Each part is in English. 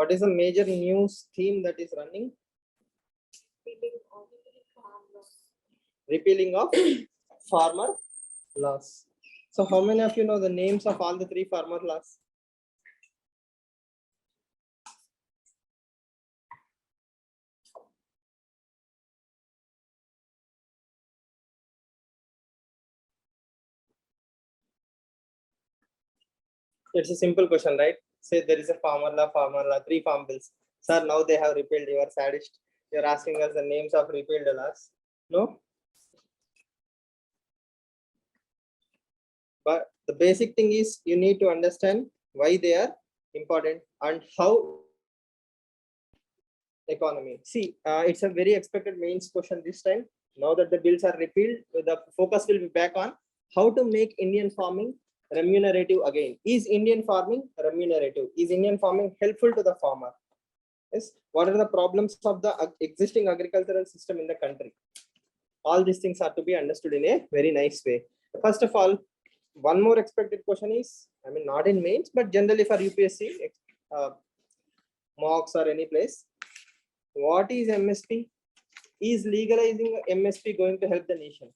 What is the major news theme that is running? Repealing of farmer laws. So how many of you know the names of all the 3 farmer laws? It's a simple question, right? Say there is a farmer law, 3 farm bills. Sir, now they have repealed. You are sadist. You're asking us the names of repealed laws. No? But the basic thing is you need to understand why they are important and how economy. See, it's a very expected mains question this time. Now that the bills are repealed, the focus will be back on how to make Indian farming remunerative again. Is Indian farming remunerative? Is Indian farming helpful to the farmer? Yes. What are the problems of the existing agricultural system in the country? All these things are to be understood in a very nice way. First of all, one more expected question is, I mean, not in mains, but generally for UPSC, mocks or any place. What is MSP? Is legalizing MSP going to help the nation?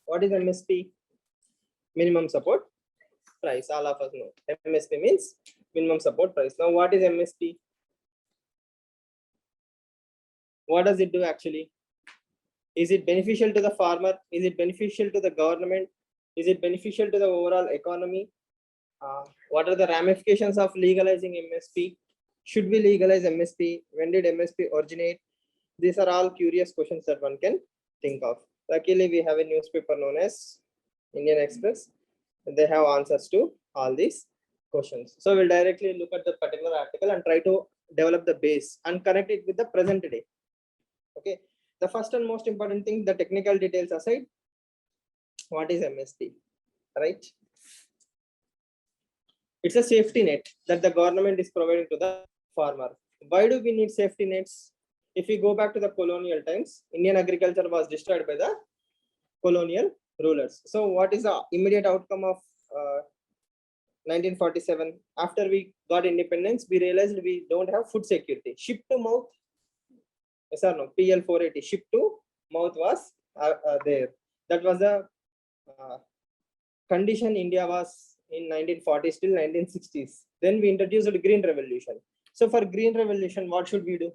What is MSP? Minimum support price. All of us know. MSP means minimum support price. Now, what is MSP? What does it do actually? Is it beneficial to the farmer? Is it beneficial to the government? Is it beneficial to the overall economy? What are the ramifications of legalizing MSP? Should we legalize MSP? When did MSP originate? These are all curious questions that one can think of. Luckily, we have a newspaper known as Indian Express. They have answers to all these questions. So we'll directly look at the particular article and try to develop the base and connect it with the present day. Okay. The first and most important thing, the technical details aside, what is MSP, right? It's a safety net that the government is providing to the farmer. Why do we need safety nets? If we go back to the colonial times, Indian agriculture was destroyed by the colonial rulers. So what is the immediate outcome of 1947? After we got independence, we realized we don't have food security. Ship to mouth, yes or no? PL 480, ship to mouth was there. That was the condition India was in 1940s till 1960s. Then we introduced the Green Revolution. So for Green Revolution, what should we do?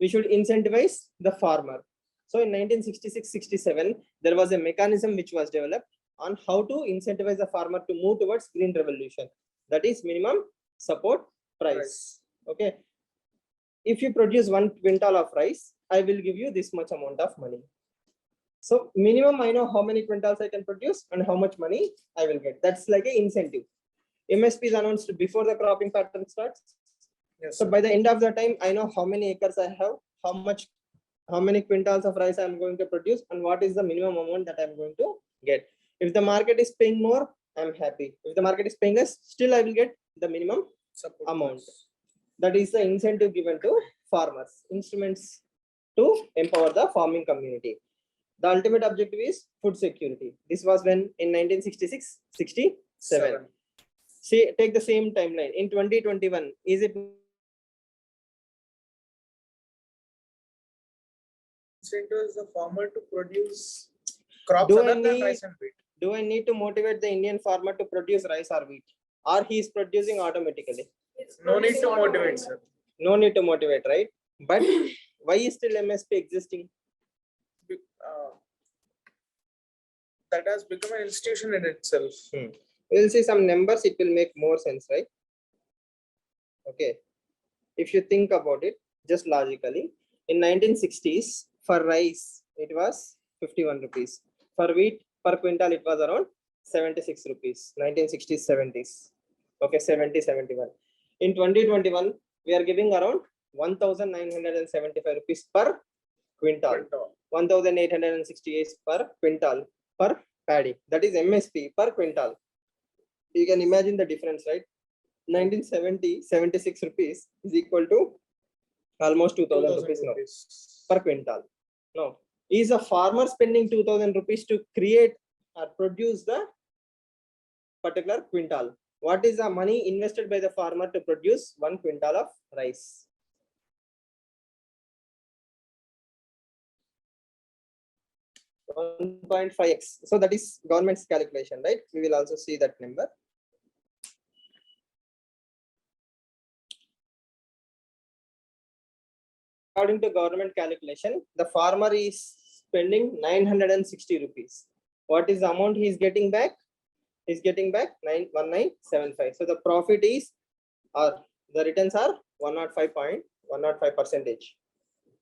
We should incentivize the farmer. So in 1966-67, there was a mechanism which was developed on how to incentivize the farmer to move towards Green Revolution. That is minimum support price. Okay. If you produce 1 quintal of rice, I will give you this much amount of money. So minimum, I know how many quintals I can produce and how much money I will get. That's like an incentive. MSP is announced before the cropping pattern starts. Yes, so by the end of the time, I know how many acres I have, how many quintals of rice I'm going to produce, and what is the minimum amount that I'm going to get. If the market is paying more, I'm happy. If the market is paying less, still I will get the minimum support amount. That is the incentive given to farmers, instruments to empower the farming community. The ultimate objective is food security. This was when in 1966-67. See, take the same timeline. In 2021, is it incentives the farmer to produce crops other than rice and wheat? Do I need to motivate the Indian farmer to produce rice or wheat? Or he is producing automatically? No need to motivate, sir. No need to motivate, right? But why is still MSP existing? That has become an institution in itself. We'll see some numbers, it will make more sense, right? Okay. If you think about it, just logically, in 1960s, for rice, it was 51 rupees. For wheat, per quintal, it was around 76 rupees. 1960s, 70s. Okay, 70, 71. In 2021, we are giving around 1,975 rupees per quintal. 1,868 per quintal per paddy. That is MSP per quintal. You can imagine the difference, right? 1970, 76 rupees is equal to almost 2,000 rupees now per quintal. No, is a farmer spending 2,000 rupees to create or produce the particular quintal? What is the money invested by the farmer to produce 1 quintal of rice? $1.5x. So that is government's calculation, right? We will also see that number. According to government calculation, the farmer is spending 960 rupees. What is the amount he is getting back? He is getting back 1975. So the profit is, or the returns are 105.105%.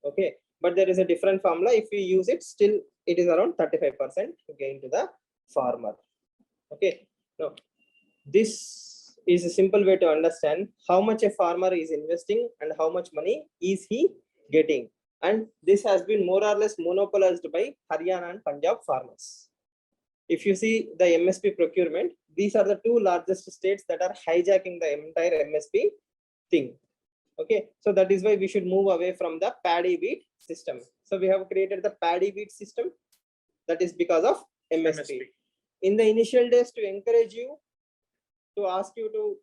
Okay, but there is a different formula. If you use it, still it is around 35% gain to the farmer. Okay, now this is a simple way to understand how much a farmer is investing and how much money is he getting. And this has been more or less monopolized by Haryana and Punjab farmers. If you see the MSP procurement, these are the two largest states that are hijacking the entire MSP thing. Okay, so that is why we should move away from the paddy wheat system. So we have created the paddy wheat system. That is because of MSP. In the initial days, to encourage you, to ask you to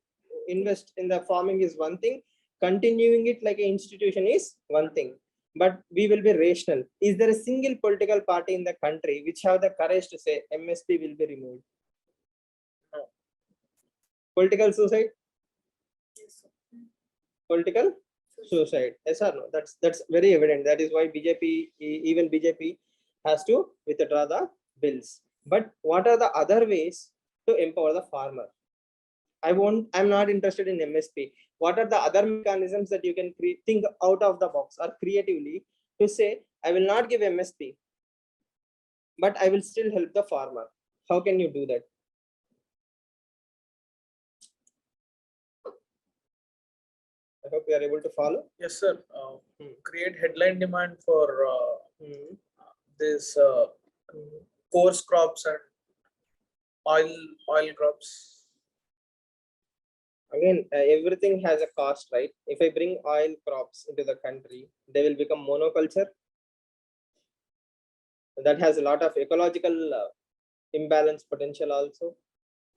invest in the farming is one thing. Continuing it like an institution is one thing. But we will be rational. Is there a single political party in the country which have the courage to say MSP will be removed? No. Political suicide? Yes, sir. Political suicide? Yes or no? That's very evident. That is why BJP, even BJP has to withdraw the bills. But what are the other ways to empower the farmer? I'm not interested in MSP. What are the other mechanisms that you can think out of the box or creatively to say, I will not give MSP, but I will still help the farmer? How can you do that? I hope you are able to follow. Yes, sir. Create headline demand for this coarse crops and oil crops. Again, everything has a cost, right? If I bring oil crops into the country, they will become monoculture. That has a lot of ecological imbalance potential also.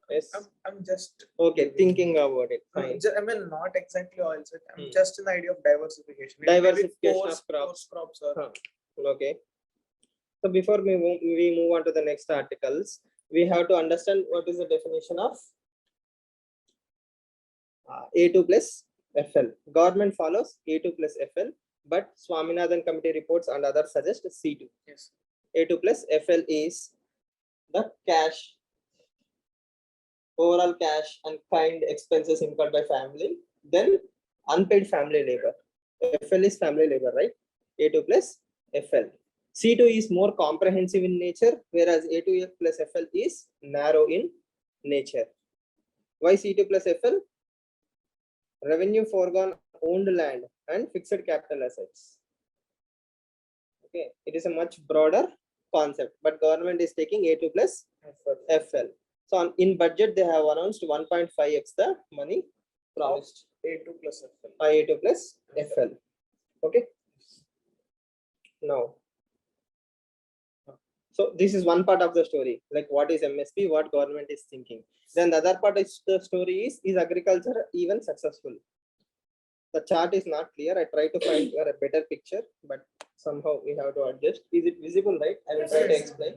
Yes. I'm just okay thinking about it. Fine. I mean, not exactly oil. I'm just an idea of diversification. Diversification of crops. Okay. So before we move on to the next articles, we have to understand what is the definition of A2 plus FL. Government follows A2 plus FL, but Swaminathan committee reports and others suggest C2. Yes. A2 plus FL is the cash, overall cash and kind expenses incurred by family, then unpaid family labor. FL is family labor, right? A2 plus FL. C2 is more comprehensive in nature, whereas A2 plus FL is narrow in nature. Why C2 plus FL? Revenue foregone owned land and fixed capital assets. Okay, it is a much broader concept, but government is taking A2 plus FL. So in budget, they have announced 1.5x the money promised. A2 plus FL. A2 plus FL. Okay. Now, so this is one part of the story, like what is MSP, what government is thinking. Then the other part of the story is agriculture even successful? The chart is not clear. I try to find a better picture, but somehow we have to adjust. Is it visible, right? I will try to explain.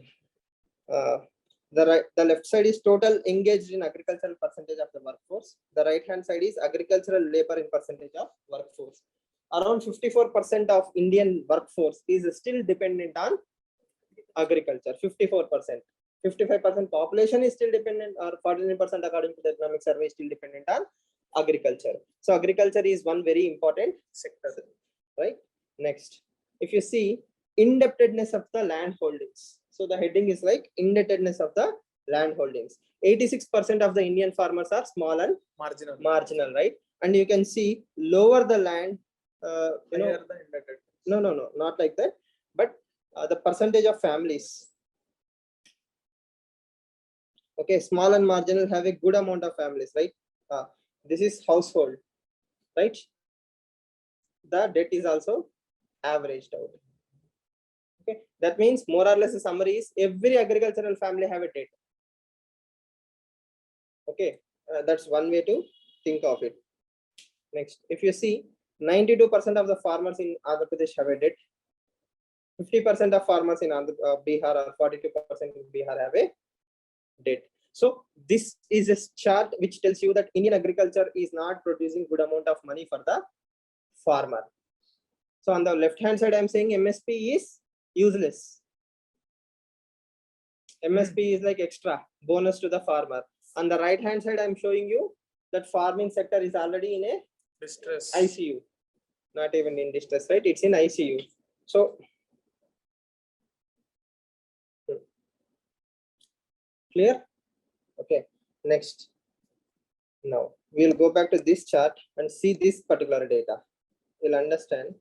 The left side is total engaged in agricultural percentage of the workforce. The right hand side is agricultural labor in percentage of workforce. Around 54% of Indian workforce is still dependent on agriculture. 54%. 55% population is still dependent, or 49% according to the economic survey is still dependent on agriculture. So agriculture is one very important sector, right? Next, if you see indebtedness of the land holdings. So the heading is like indebtedness of the land holdings. 86% of the Indian farmers are small and marginal, right? And you can see lower the land, no, not like that, but the percentage of families. Okay, small and marginal have a good amount of families, right? This is household, right? The debt is also averaged out. Okay, that means more or less the summary is every agricultural family have a debt. Okay, That's one way to think of it. Next, if you see, 92% of the farmers in Andhra Pradesh have a debt. 50% of farmers in Bihar or 42% in Bihar have a debt. So this is a chart which tells you that Indian agriculture is not producing good amount of money for the farmer. So on the left hand side, I'm saying MSP is useless. MSP is like extra bonus to the farmer. On the right hand side, I'm showing you that farming sector is already in a Distress. ICU, not even in distress, right? It's in ICU. So clear? Okay, next. Now we'll go back to this chart and see this particular data. We'll understand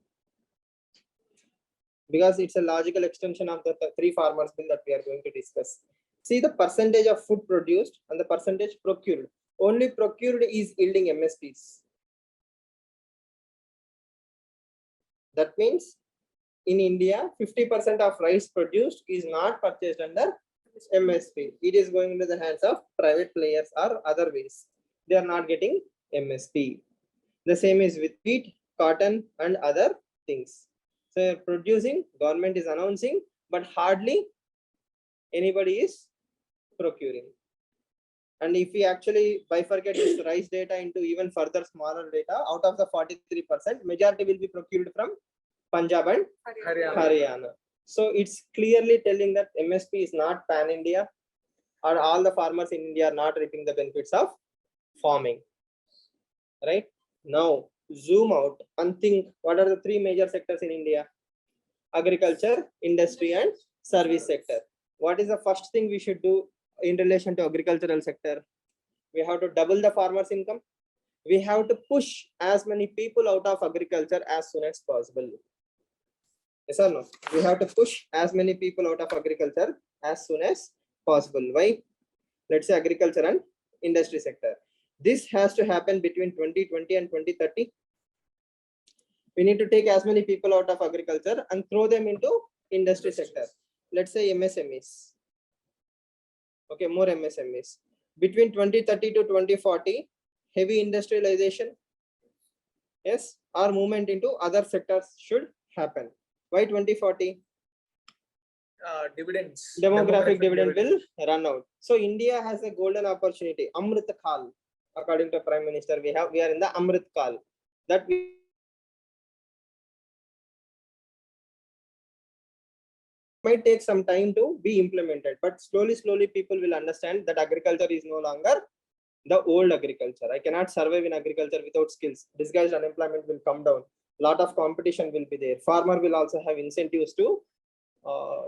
because it's a logical extension of the three farmers bill that we are going to discuss. See the percentage of food produced and the percentage procured. Only procured is yielding MSPs. That means in India, 50% of rice produced is not purchased under MSP. It is going into the hands of private players or other ways. They are not getting MSP. The same is with wheat, cotton, and other things. So producing, government is announcing, but hardly anybody is procuring. And if we actually bifurcate this rice data into even further smaller data, out of the 43%, majority will be procured from Punjab and Haryana. So it's clearly telling that MSP is not pan-India, or all the farmers in India are not reaping the benefits of farming. Right? Now, zoom out and think, what are the three major sectors in India? Agriculture, industry, and service sector. What is the first thing we should do in relation to agricultural sector? We have to double the farmers' income. We have to push as many people out of agriculture as soon as possible. Yes or no? We have to push as many people out of agriculture as soon as possible. Why? Let's say agriculture and industry sector. This has to happen between 2020 and 2030. We need to take as many people out of agriculture and throw them into industry sector. Let's say MSMEs. Okay, more MSMEs. Between 2030 to 2040, heavy industrialization, yes, or movement into other sectors should happen. Why 2040? Dividends. Demographic dividend will run out. So India has a golden opportunity. Amrit Kal, according to Prime Minister, we are in the Amrit Kal. That we might take some time to be implemented, but slowly people will understand that agriculture is no longer the old agriculture. I cannot survive in agriculture without skills. Disguised unemployment will come down. Lot of competition will be there. Farmer will also have incentives to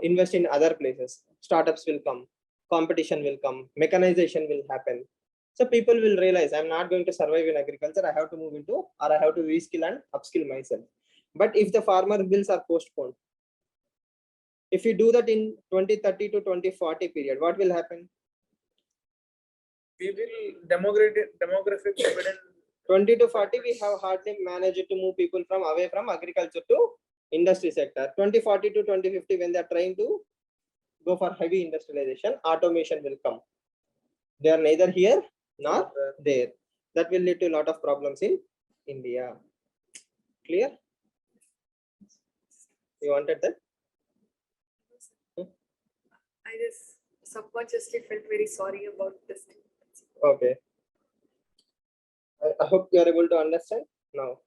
invest in other places. Startups will come. Competition will come. Mechanization will happen. So people will realize I'm not going to survive in agriculture. I have to move into, or I have to reskill and upskill myself. But if the farmer bills are postponed, if you do that in 2030 to 2040 period, what will happen? We will demographic dividend. 20 to 40, we have hardly managed to move people from away from agriculture to industry sector. 2040 to 2050, when they are trying to go for heavy industrialization, automation will come. They are neither here nor there. That will lead to a lot of problems in India. Clear? You wanted that? I just subconsciously felt very sorry about this thing. Okay. I hope you are able to understand now.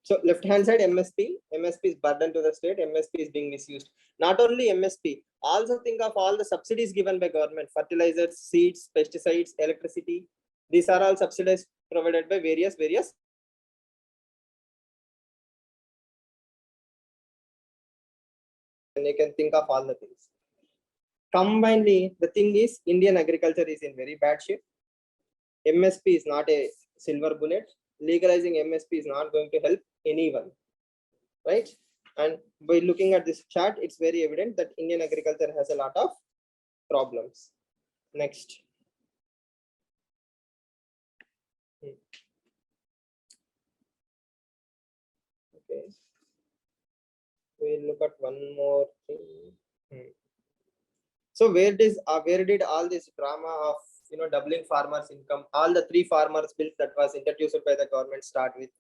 So left hand side MSP is burden to the state. MSP is being misused. Not only MSP, also think of all the subsidies given by government: fertilizers, seeds, pesticides, electricity. These are all subsidies provided by various. And you can think of all the things. Combinedly, the thing is Indian agriculture is in very bad shape. MSP is not a silver bullet. Legalizing MSP is not going to help anyone, right? And by looking at this chart, it's very evident that Indian agriculture has a lot of problems. Next. Okay. We'll look at one more thing. So where did all this drama of doubling farmers' income. All the three farmers bills that was introduced by the government start with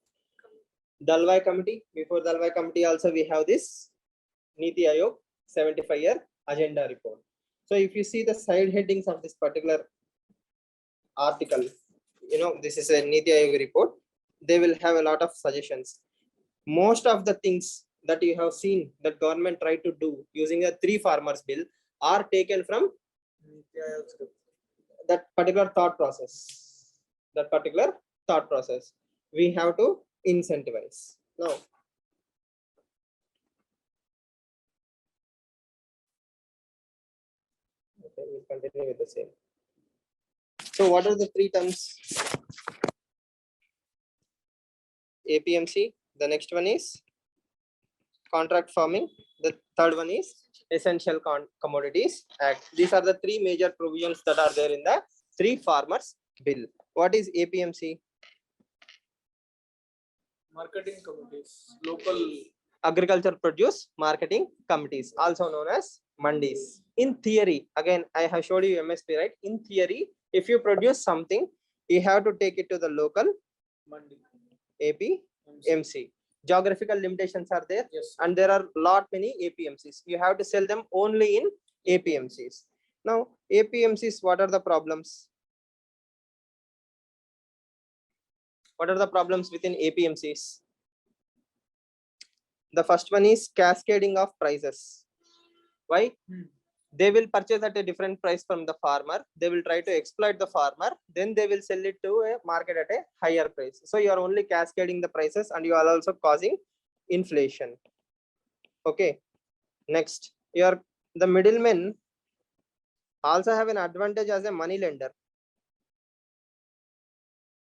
Dalwai Committee. Before Dalwai Committee, also we have this Niti Aayog 75-year agenda report. So if you see the side headings of this particular article, this is a Niti Aayog report. They will have a lot of suggestions. Most of the things that you have seen that government tried to do using a three farmers bill are taken from that particular thought process. We have to incentivize. Now, okay, we'll continue with the same. So what are the three terms? APMC. The next one is contract farming. The third one is Essential Commodities Act. These are the three major provisions that are there in the three farmers bill. What is APMC? Marketing committees, local Agriculture Produce Marketing Committees, also known as mandis. In theory, again, I have showed you MSP, right? In theory, if you produce something, you have to take it to the local mandi. APMC. Geographical limitations are there, Yes. and there are lot many APMCs. You have to sell them only in APMCs. Now, APMCs, what are the problems? What are the problems within APMCs? The first one is cascading of prices. Why? They will purchase at a different price from the farmer. They will try to exploit the farmer. Then they will sell it to a market at a higher price. So you are only cascading the prices, and you are also causing inflation. Okay. Next, the middlemen also have an advantage as a money lender.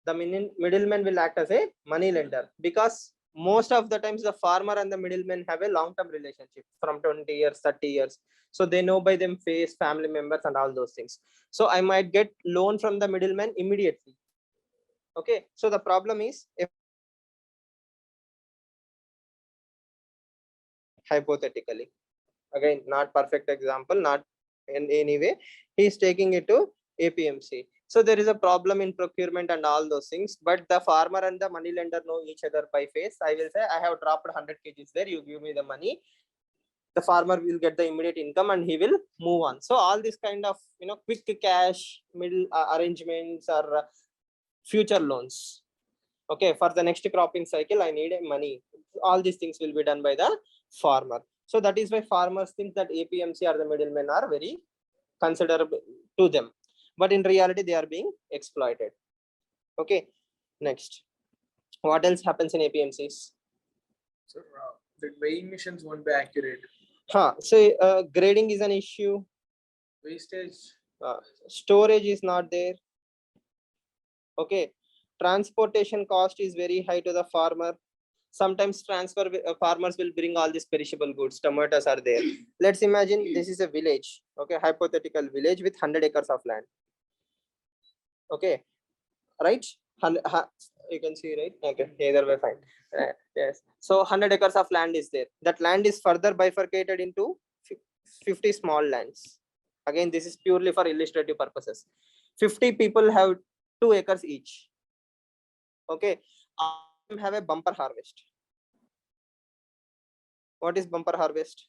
The middleman will act as a money lender because most of the times the farmer and the middleman have a long-term relationship from 20 years, 30 years. So they know by them face, family members, and all those things. So I might get loan from the middleman immediately. Okay. So the problem is, if hypothetically, again, not perfect example, not in any way, he is taking it to APMC. So there is a problem in procurement and all those things, but the farmer and the money lender know each other by face. I will say, I have dropped 100 kgs there, you give me the money. The farmer will get the immediate income and he will move on. So all this kind of quick cash middle arrangements or future loans. Okay, for the next cropping cycle, I need money. All these things will be done by the farmer. So that is why farmers think that APMC or the middlemen are very considerable to them. But in reality, they are being exploited. Okay, next. What else happens in APMCs? So the weighing machines won't be accurate. So grading is an issue. Wastage. Storage is not there. Okay, transportation cost is very high to the farmer. Sometimes farmers will bring all these perishable goods. Tomatoes are there. Let's imagine this is a village. Okay, hypothetical village with 100 acres of land. Okay, right? You can see, right? Okay, either way, fine. Yes. So 100 acres of land is there. That land is further bifurcated into 50 small lands. Again, this is purely for illustrative purposes. 50 people have 2 acres each. Okay, have a bumper harvest. What is bumper harvest?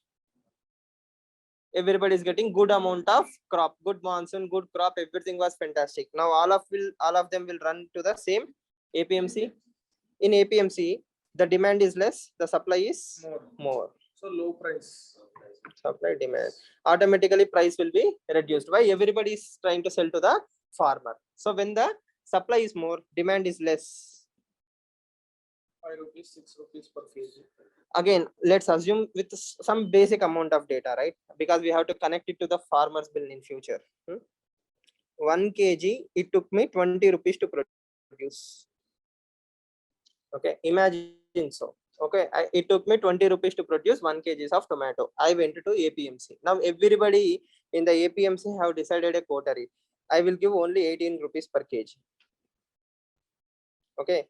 Everybody is getting good amount of crop, good monsoon, good crop, everything was fantastic. Now all of them will run to the same APMC. In APMC, the demand is less, the supply is more. So low price. Supply demand. Automatically price will be reduced. Why? Everybody is trying to sell to the farmer. So when the supply is more, demand is less. 5 rupees, 6 rupees per kg. Again, let's assume with some basic amount of data, right? Because we have to connect it to the farmer's bill in future. 1 kg, it took me 20 rupees to produce. Okay, imagine so. Okay, it took me 20 rupees to produce 1 kg of tomato. I went to APMC. Now everybody in the APMC have decided a quota rate. I will give only 18 rupees per kg. Okay,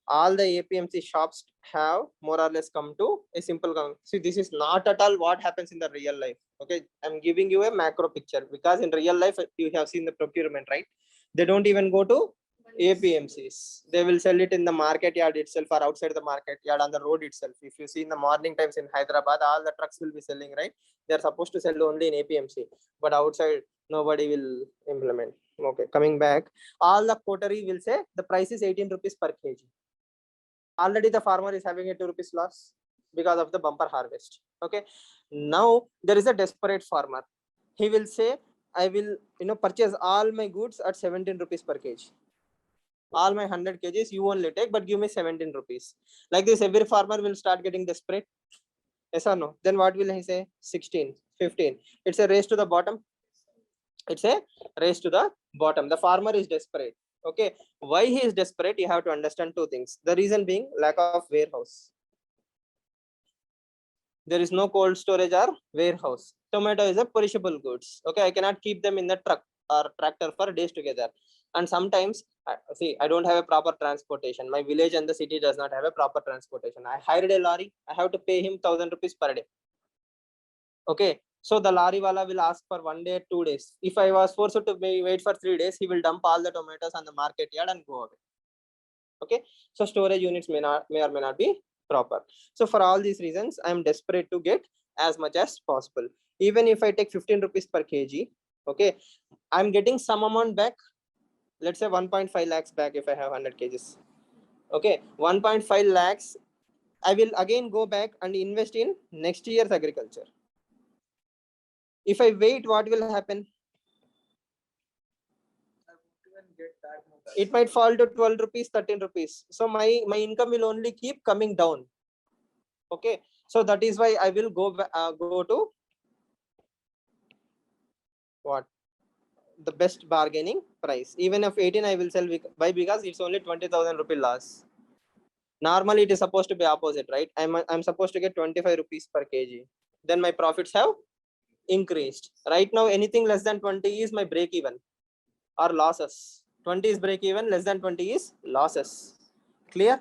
all the APMC shops have more or less come to a simple. See, this is not at all what happens in the real life. Okay, I'm giving you a macro picture because in real life you have seen the procurement, right? They don't even go to APMCs. They will sell it in the market yard itself or outside the market yard on the road itself. If you see in the morning times in Hyderabad, all the trucks will be selling, right? They are supposed to sell only in APMC, but outside nobody will implement. Okay, coming back, all the coterie will say the price is 18 rupees per kg. Already the farmer is having a 2 rupees loss because of the bumper harvest. Okay, now there is a desperate farmer. He will say, I will purchase all my goods at 17 rupees per kg. All my 100 kgs you only take, but give me 17 rupees. Like this, every farmer will start getting desperate. Yes or no? Then what will he say? 16, 15. It's a race to the bottom. It's a race to the bottom. The farmer is desperate. Okay, why he is desperate? You have to understand two things. The reason being lack of warehouse. There is no cold storage or warehouse. Tomato is a perishable goods. Okay, I cannot keep them in the truck or tractor for days together. And sometimes, see, I don't have a proper transportation. My village and the city does not have a proper transportation. I hired a lorry. I have to pay him 1,000 rupees per day. Okay, so the lorry wala will ask for 1 day, 2 days. If I was forced to wait for 3 days, he will dump all the tomatoes on the market yard and go away. Okay, so storage units may or may not be proper. So for all these reasons, I am desperate to get as much as possible. Even if I take 15 rupees per kg, okay, I'm getting some amount back. Let's say 1.5 lakhs back if I have 100 kgs. Okay, 1.5 lakhs, I will again go back and invest in next year's agriculture. If I wait, what will happen? It might fall to 12 rupees, 13 rupees. So my income will only keep coming down. Okay, so that is why I will go to what? The best bargaining price. Even if 18 I will sell by because it's only 20,000 rupee loss. Normally it is supposed to be opposite, right? I'm supposed to get 25 rupees per kg. Then my profits have increased. Right now anything less than 20 is my break even or losses. 20 is break even, less than 20 is losses. Clear?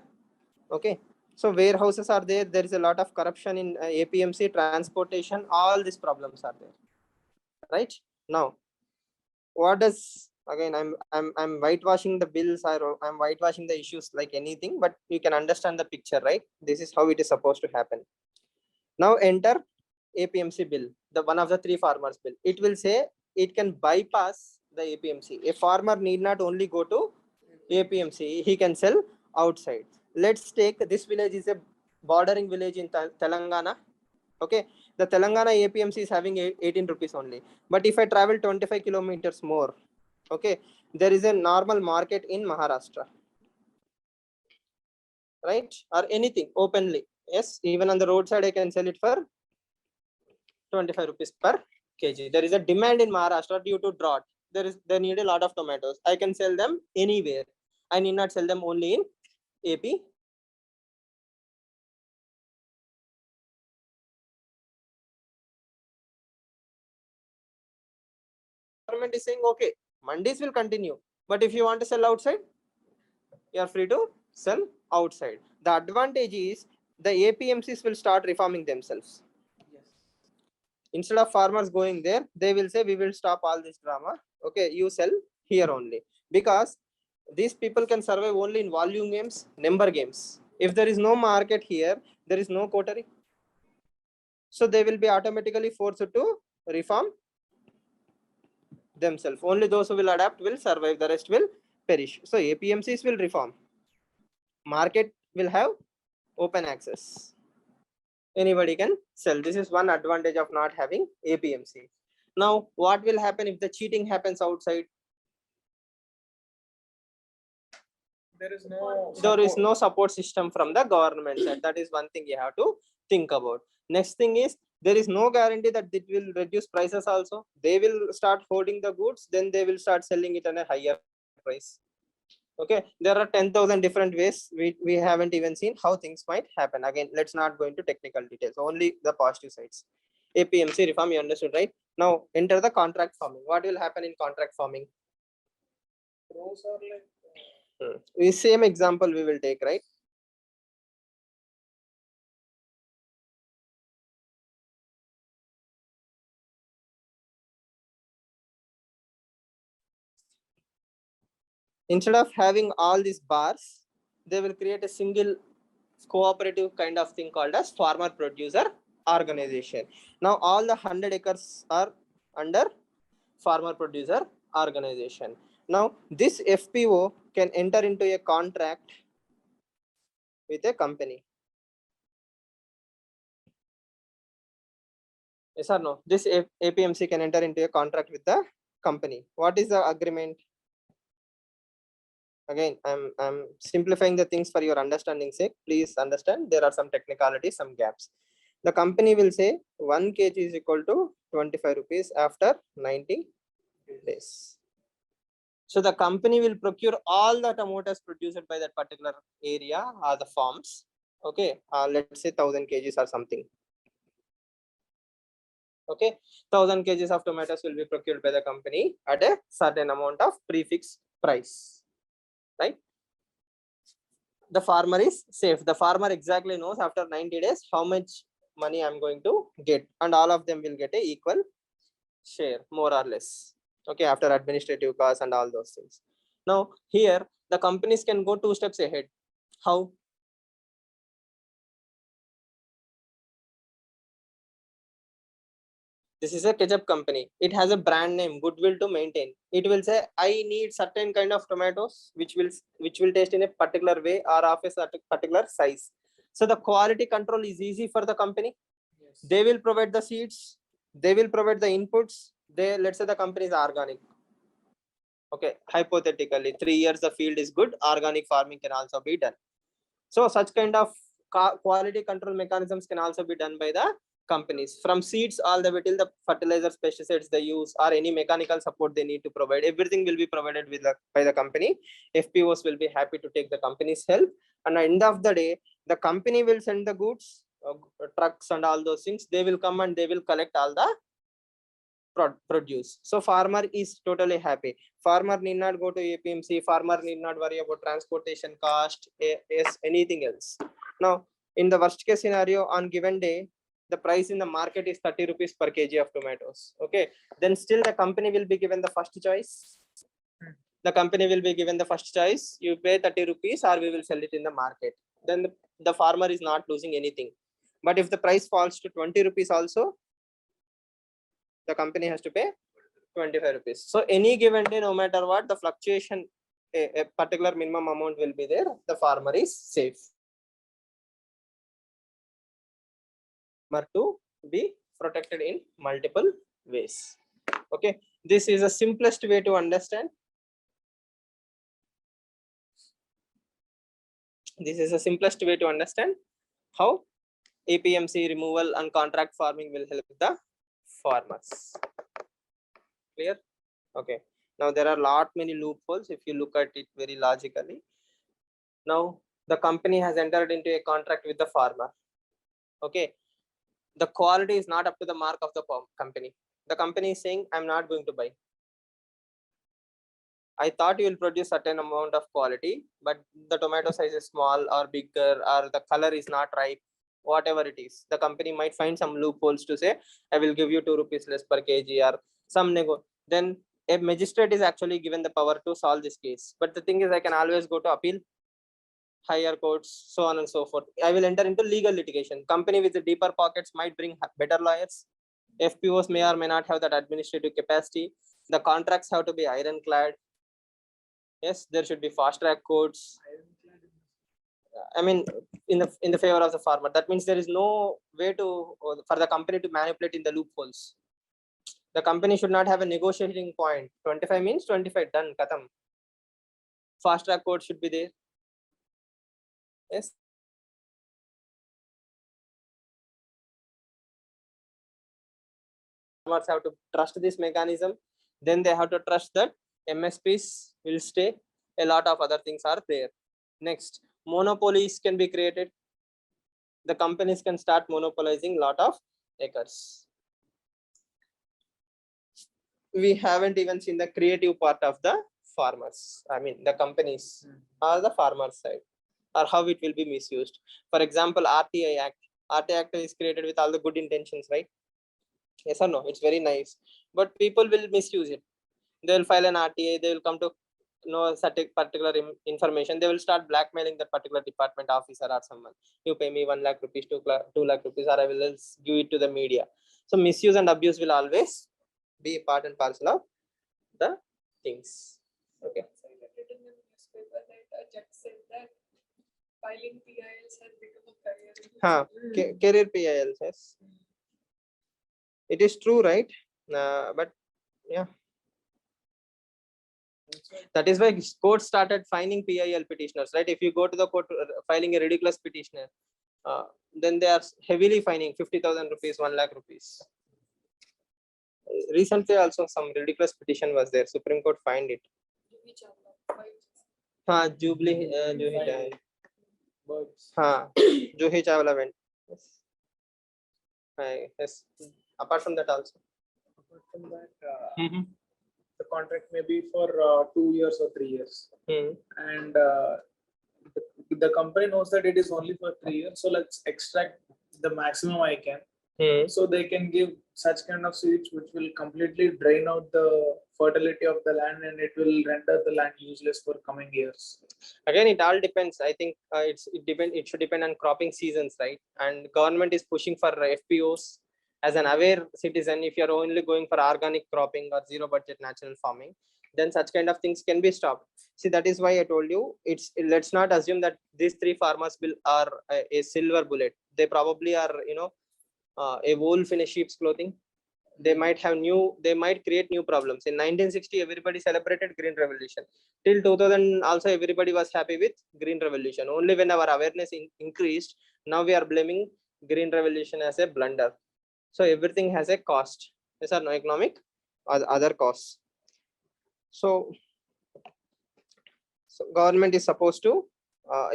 Okay, so warehouses are there. There is a lot of corruption in APMC, transportation. All these problems are there. Right now, what does again? I'm whitewashing the bills, or I'm whitewashing the issues like anything. But you can understand the picture, right? This is how it is supposed to happen. Now enter APMC bill, the one of the 3 farmers bill. It will say it can bypass the APMC. A farmer need not only go to APMC, he can sell outside. Let's take this village is a bordering village in Telangana. Okay, the Telangana APMC is having 18 rupees only. But if I travel 25 kilometers more, okay, there is a normal market in Maharashtra, right? Or anything openly. Yes, even on the roadside, I can sell it for 25 rupees per kg. There is a demand in Maharashtra due to drought. They need a lot of tomatoes. I can sell them anywhere. I need not sell them only in AP. Government is saying, okay, mandis will continue. But if you want to sell outside, you are free to sell outside. The advantage is the APMCs will start reforming themselves. Yes. Instead of farmers going there, they will say, we will stop all this drama. Okay, you sell here only. Because these people can survive only in volume games, number games. If there is no market here, there is no coterie. So they will be automatically forced to reform themselves. Only those who will adapt will survive, the rest will perish. So APMCs will reform. Market will have open access. Anybody can sell. This is one advantage of not having APMC. Now, what will happen if the cheating happens outside? There is no support system from the government side. That is one thing you have to think about. Next thing is, there is no guarantee that it will reduce prices also. They will start holding the goods, then they will start selling it at a higher price. Okay, there are 10,000 different ways. We haven't even seen how things might happen. Again, let's not go into technical details, only the positive sides. APMC reform, you understood, right? Now enter the contract farming. What will happen in contract farming? pros are like Same example we will take, right? instead of having all these bars, they will create a single cooperative kind of thing called as farmer producer organization. Now all the 100 acres are under farmer producer organization. Now this FPO can enter into a contract with a company. Yes or no? This APMC can enter into a contract with the company. What is the agreement? Again, I'm simplifying the things for your understanding sake. Please understand there are some technicalities, some gaps. The company will say 1 kg is equal to 25 rupees after 90 days. So the company will procure all the tomatoes produced by that particular area or the farms. Okay, let's say 1000 kgs or something. Okay, 1000 kgs of tomatoes will be procured by the company at a certain amount of prefix price, right? The farmer is safe. The farmer exactly knows after 90 days how much money I'm going to get, and all of them will get a equal share, more or less. Okay, after administrative costs and all those things. Now here the companies can go 2 steps ahead. How? This is a ketchup company. It has a brand name, goodwill to maintain. It will say, I need certain kind of tomatoes which will taste in a particular way or of a particular size. So the quality control is easy for the company. Yes. They will provide the seeds, they will provide the inputs. Let's say the company is organic. Okay, hypothetically 3 years the field is good, organic farming can also be done. So such kind of quality control mechanisms can also be done by the companies, from seeds all the way till the fertilizers, pesticides they use, or any mechanical support they need to provide. Everything will be provided by the company. FPOs will be happy to take the company's help, and at the end of the day, the company will send the goods, trucks and all those things. They will come and they will collect all the produce. So farmer is totally happy. Farmer need not go to APMC. Farmer need not worry about transportation cost, anything else. Now, in the worst case scenario, on given day, the price in the market is 30 rupees per kg of tomatoes. Okay, then still the company will be given the first choice. The company will be given the first choice. You pay 30 rupees or we will sell it in the market. Then the farmer is not losing anything. But if the price falls to 20 rupees also, the company has to pay 25 rupees. So any given day, no matter what, the fluctuation, a particular minimum amount will be there. The farmer is safe. To be protected in multiple ways. Okay, this is the simplest way to understand. This is the simplest way to understand how APMC removal and contract farming will help the farmers. Clear? Okay. Now there are many loopholes if you look at it very logically. Now the company has entered into a contract with the farmer. Okay. The quality is not up to the mark of the company. The company is saying, I'm not going to buy. I thought you will produce certain amount of quality, but the tomato size is small or bigger, or the color is not ripe, whatever it is. The company might find some loopholes to say, I will give you 2 rupees less per kg or some then a magistrate is actually given the power to solve this case. But the thing is, I can always go to appeal, higher courts, so on and so forth. I will enter into legal litigation. Company with the deeper pockets might bring better lawyers. FPOs may or may not have that administrative capacity. The contracts have to be ironclad. Yes, there should be fast track courts. I mean, in the favor of the farmer. That means there is no way for the company to manipulate in the loopholes. The company should not have a negotiating point. 25 means 25, done, katam. Fast track court should be there. Yes. Farmers have to trust this mechanism. Then they have to trust that MSPs will stay. A lot of other things are there. Next, monopolies can be created. The companies can start monopolizing lot of acres. We haven't even seen the creative part of the farmers. I mean, the companies or the farmer side, or how it will be misused. For example, RTI Act. RTI Act is created with all the good intentions, right? Yes or no? It's very nice, but people will misuse it. They will file an RTA. They will come to know certain particular information, they will start blackmailing that particular department officer or someone. You pay me 1 lakh rupees, 2 lakh rupees, or I will else give it to the media. So misuse and abuse will always be part and parcel of the things. Okay. So I read in the newspaper that a judge said that filing PILs has become a career. Huh. Career PILs, yes. It is true, right? But yeah. That is why courts started fining PIL petitioners, right? If you go to the court filing a ridiculous petitioner, then they are heavily fining 50,000 rupees, 1 lakh rupees. Recently, also some ridiculous petition was there. Supreme Court fined it. Jubilee, Juhi Chawla went. Yes. Yes. Apart from that, also. Apart from that, the contract may be for 2 years or 3 years, and the company knows that it is only for 3 years. So let's extract the maximum I can. So they can give such kind of seeds which will completely drain out the fertility of the land, and it will render the land useless for coming years. Again, it all depends. I think it should depend on cropping seasons, right? And government is pushing for FPOs. As an aware citizen, if you're only going for organic cropping or zero budget natural farming, then such kind of things can be stopped. See, that is why I told you, let's not assume that these 3 farmers are a silver bullet. They probably are, a wolf in a sheep's clothing. They might create new problems. In 1960, everybody celebrated Green Revolution. Till 2000, also everybody was happy with Green Revolution. Only when our awareness increased, now we are blaming Green Revolution as a blunder. So everything has a cost. These are no economic or other costs. So government is supposed to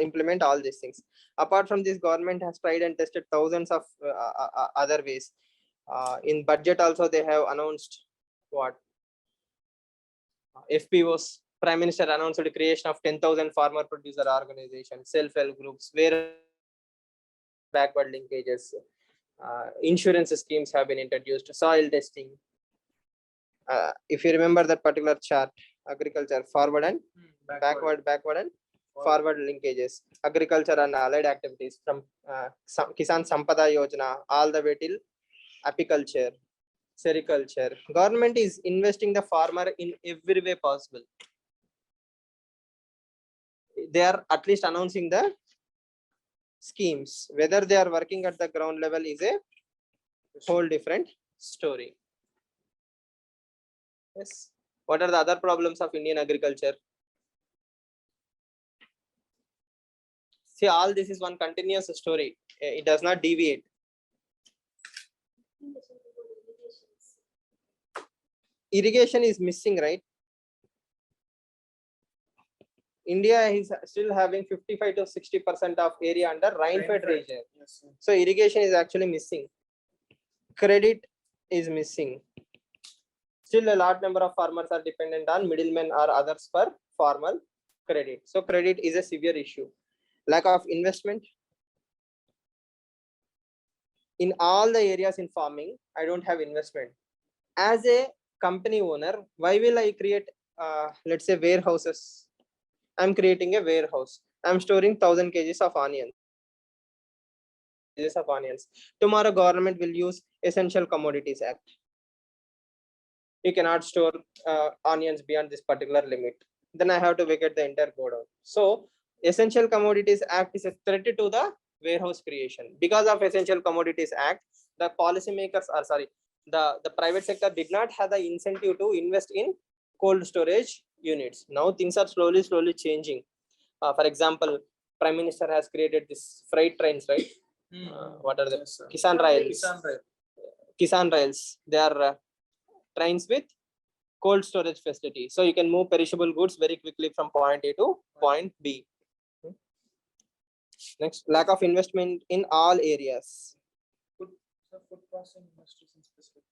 implement all these things. Apart from this, government has tried and tested thousands of other ways. In budget also, they have announced what? FPOs. Prime Minister announced the creation of 10,000 farmer producer organizations, self-help groups, where backward linkages, insurance schemes have been introduced, soil testing. If you remember that particular chart, agriculture forward and backward and forward linkages, agriculture and allied activities from Kisan Sampada Yojana all the way till apiculture, sericulture. Government is investing the farmer in every way possible. They are at least announcing the schemes. Whether they are working at the ground level is a whole different story. Yes. What are the other problems of Indian agriculture? See, all this is one continuous story. It does not deviate. Irrigation is missing, right? India is still having 55 to 60% of area under rain-fed region. Yes, So irrigation is actually missing. Credit is missing. Still, a large number of farmers are dependent on middlemen or others for formal credit. So credit is a severe issue. Lack of investment. In all the areas in farming, I don't have investment. As a company owner, why will I create, let's say, warehouses? I'm creating a warehouse. I'm storing 1,000 kgs of onions. Tomorrow, government will use Essential Commodities Act. You cannot store onions beyond this particular limit. Then I have to vacate the entire godown. So Essential Commodities Act is a threat to the warehouse creation. Because of Essential Commodities Act, the policymakers are the private sector did not have the incentive to invest in cold storage units. Now things are slowly changing. For example, Prime Minister has created this freight trains, right? What are the Kisan Rails? Kisan Rails. They are trains with cold storage facility, so you can move perishable goods very quickly from point A to point B. Next, lack of investment in all areas. Food processing industries in specific.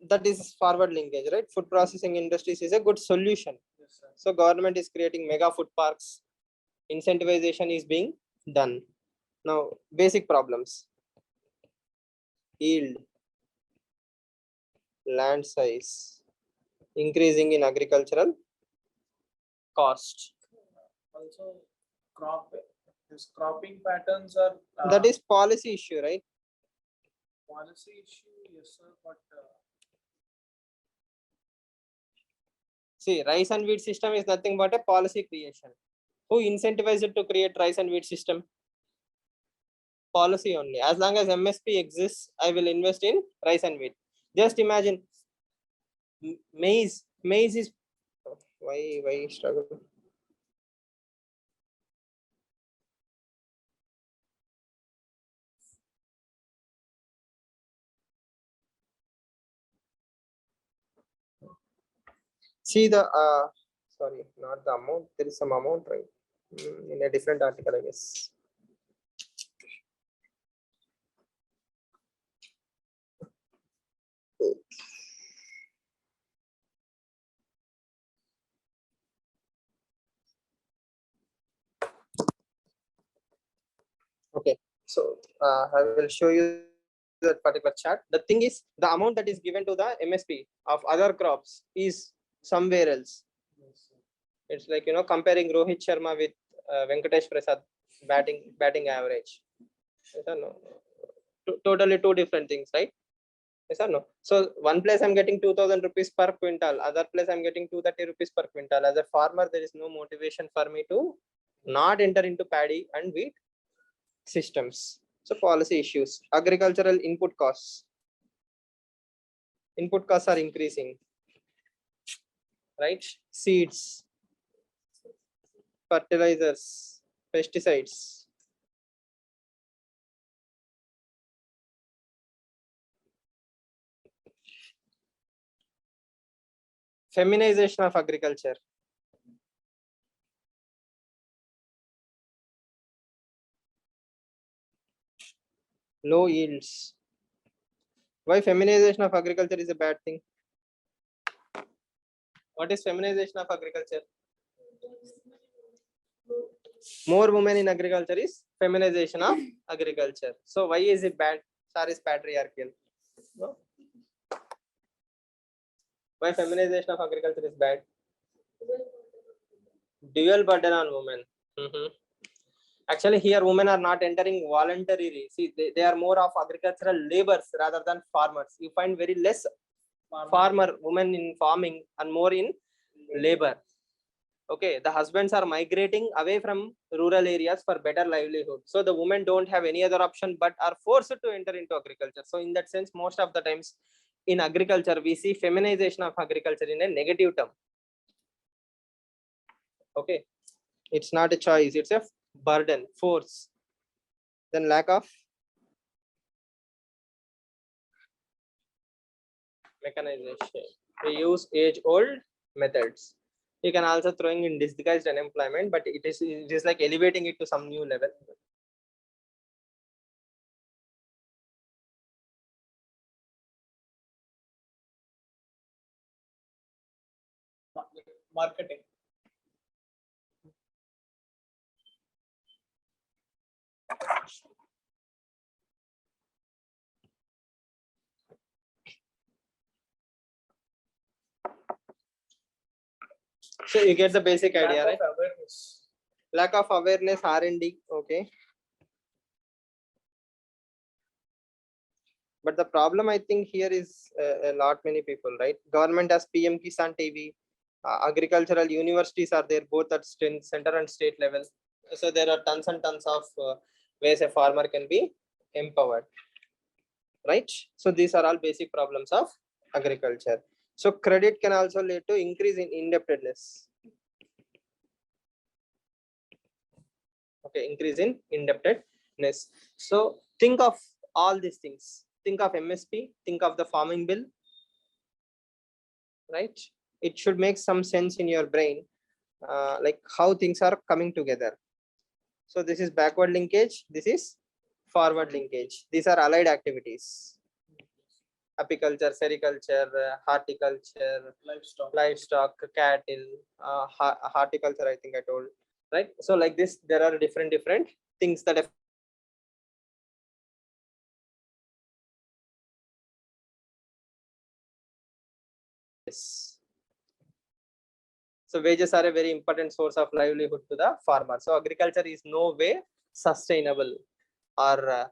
That is forward linkage, right? Food processing industries is a good solution. Yes, sir. So government is creating mega food parks. Incentivization is being done. Now, basic problems. Yield, land size, increasing in agricultural cost. Also, this cropping patterns are That is policy issue, right? policy issue, yes sir, but See, rice and wheat system is nothing but a policy creation. Who incentivized it to create rice and wheat system? Policy only. As long as MSP exists, I will invest in rice and wheat. Just imagine maize. Maize is why struggle? See the sorry, not the amount. There is some amount, right? In a different article, I guess. Okay, so I will show you that particular chart. The thing is, the amount that is given to the MSP of other crops is somewhere else. It's like, comparing Rohit Sharma with Venkatesh Prasad batting average. Yes or no? Totally two different things, right? Yes or no? So one place I'm getting 2,000 rupees per quintal, other place I'm getting 230 rupees per quintal. As a farmer, there is no motivation for me to not enter into paddy and wheat systems. So policy issues, agricultural input costs. Input costs are increasing, right? Seeds, fertilizers, pesticides. Feminization of agriculture. Low yields. Why feminization of agriculture is a bad thing? What is feminization of agriculture? More women in agriculture is feminization of agriculture. So why is it bad? Sir is patriarchal. No? Why feminization of agriculture is bad? Dual burden on women. Actually, here women are not entering voluntarily. See, they are more of agricultural laborers rather than farmers. You find very less farmer women in farming and more in labor. Okay, the husbands are migrating away from rural areas for better livelihood. So the women don't have any other option but are forced to enter into agriculture. So in that sense, most of the times in agriculture, we see feminization of agriculture in a negative term. Okay, it's not a choice, it's a burden, force. Then lack of mechanization. We use age-old methods. You can also throwing in disguised unemployment, but it is like elevating it to some new level. marketing. So you get the basic idea, right? Awareness. Lack of awareness, R&D, okay. But the problem I think here is a lot many people, right? Government has PM Kisan TV, agricultural universities are there both at center and state level. So there are tons and tons of ways a farmer can be empowered, right? So these are all basic problems of agriculture. So credit can also lead to increase in indebtedness. Okay, increase in indebtedness. So think of all these things. Think of MSP, think of the farming bill, right? It should make some sense in your brain, like how things are coming together. So this is backward linkage, this is forward linkage. These are allied activities. Apiculture, sericulture, horticulture, livestock, cattle, horticulture, I think I told, right? So like this, there are different things that So wages are a very important source of livelihood to the farmer. So agriculture is no way sustainable or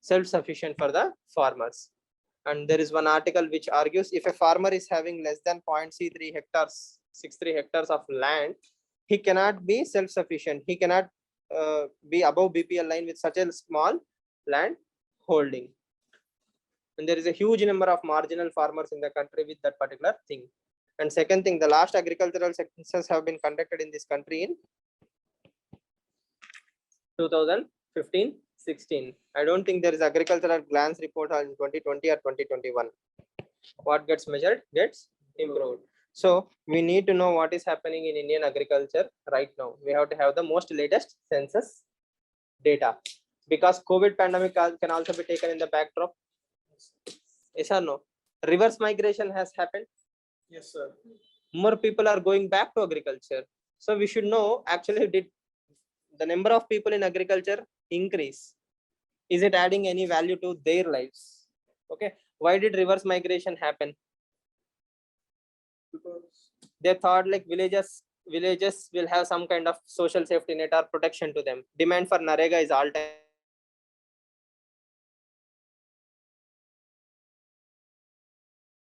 self-sufficient for the farmers. And there is one article which argues if a farmer is having less than 0.63 hectares of land, he cannot be self-sufficient. He cannot be above BPL line with such a small land holding. And there is a huge number of marginal farmers in the country with that particular thing. And second thing, the last agricultural census have been conducted in this country in 2015-16. I don't think there is agricultural glance report on 2020 or 2021. What gets measured gets improved. So we need to know what is happening in Indian agriculture right now. We have to have the most latest census data, because COVID pandemic can also be taken in the backdrop. Yes or no? Reverse migration has happened. Yes, sir. More people are going back to agriculture. So we should know, actually, did the number of people in agriculture increase? Is it adding any value to their lives? Okay. Why did reverse migration happen? Because They thought like villages will have some kind of social safety net or protection to them. Demand for Narega is all time.